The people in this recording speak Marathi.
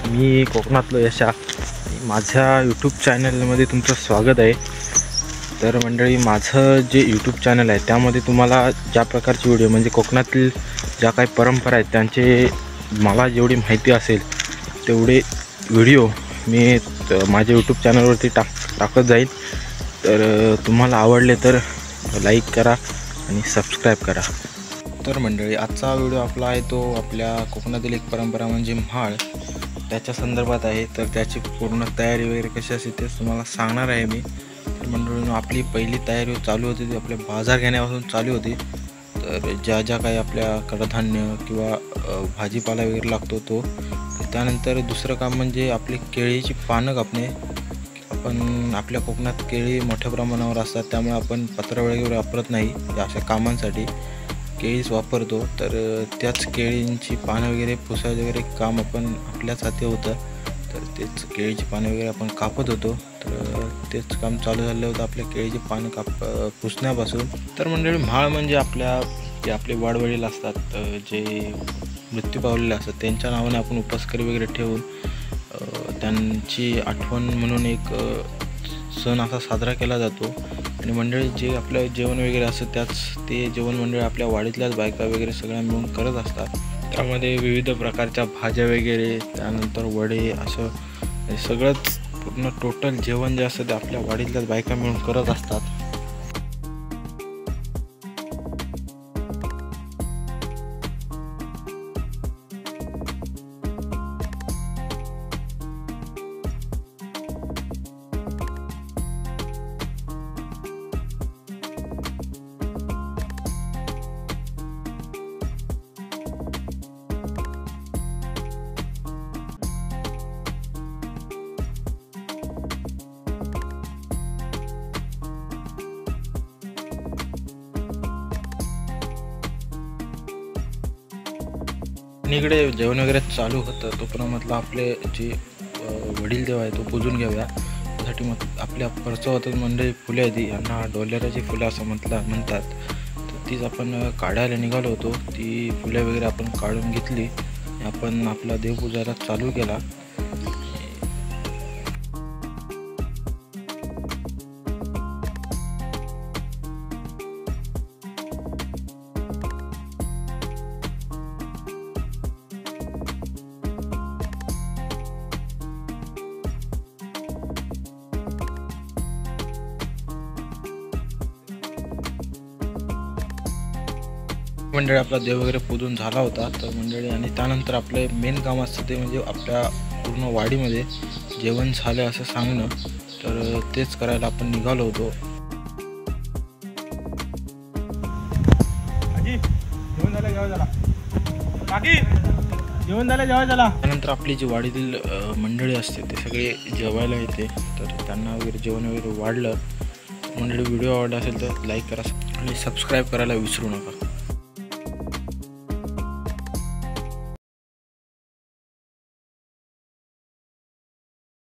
मी कोकणातलो यशा, माझ्या यूट्यूब चॅनलमध्ये तुमचं स्वागत आहे। तर मंडळी, माझं जे यूट्यूब चॅनल आहे त्यामध्ये तुम्हाला ज्या प्रकारचे व्हिडिओ म्हणजे कोकणातील ज्या काही परंपरा आहेत त्यांचे मला जेवढी माहिती असेल तेवढे व्हिडिओ मी माझ्या यूट्यूब चॅनलवरती टाकत जाईल। तर तुम्हाला आवडले तर लाईक करा आणि सबस्क्राईब करा। तर मंडळी, आजचा व्हिडिओ आपला आहे तो आपल्या कोकणातील एक परंपरा म्हणजे म्हाळ त्याच्या संदर्भात आहे। तर त्याची पूर्ण तयारी वगैरे कशी असते ते तुम्हाला सांगणार आहे मी। तर मंडळी, आपली पहिली तयारी चालू होती ती आपल्या बाजार घेण्यापासून चालू होती। तर ज्या काही आपल्या कडधान्य किंवा भाजीपाला वगैरे लागतो तो, त्यानंतर दुसरं काम म्हणजे आपली केळीची पानं कापणे। आपण आपल्या कोकणात केळी मोठ्या प्रमाणावर असतात, त्यामुळे आपण पत्र वगैरे वापरत नाही या अशा कामांसाठी, केळीच वापरतो। तर त्याच केळींची पानं वगैरे पुसायचं वगैरे काम आपण आपल्याच हाती होतं। तर तेच केळीची पानं वगैरे आपण कापत होतो। तर तेच काम चालू झालं होतं आपल्या केळीची पानं पुसण्यापासून। तर मंडळी, म्हाळ म्हणजे जे आपले वाडवडील असतात, जे मृत्यू पावलेले असतात, त्यांच्या नावाने आपण उपस्करी वगैरे ठेवून त्यांची आठवण म्हणून एक सण असा साजरा केला जातो। आणि मंडळी, जे आपलं जेवण वगैरे असतं ते जेवण मंडळी आपल्या वाडीतल्याच बायका वगैरे सगळ्या मिळून करत असतात। त्यामध्ये विविध प्रकारच्या भाज्या वगैरे, त्यानंतर वडे, असं सगळंच पूर्ण टोटल जेवण जे असतं ते आपल्या वाडीतल्याच बायका मिळून करत असतात। आणि इकडे जेवण वगैरे चालू होतं तोपर्यंत आपले जे वडील देव आहे तो पूजून घ्याव्या। त्यासाठी मग आपल्या परसवातच मंडळी फुले आहेत, यांना डोलेराची फुलं असं म्हणतात। तर तीच आपण काढायला निघालो होतो। ती फुले वगैरे आपण काढून घेतली, आपण आपला देवपूजाला चालू केला। मंडळी, आपला देव वगैरे पूजून झाला होता। तर मंडळी, आणि त्यानंतर आपले मेन काम असतं ते म्हणजे आपल्या पूर्ण वाडीमध्ये जेवण झालं असं सांगणं। तर तेच करायला आपण निघालो होतो। त्यानंतर आपली जी वाडीतील मंडळी असते ते सगळे जेवायला येते। तर त्यांना वगैरे जेवण वगैरे वाढलं। मंडळी, व्हिडिओ आवडला असेल तर लाईक करा आणि सबस्क्राईब करायला विसरू नका।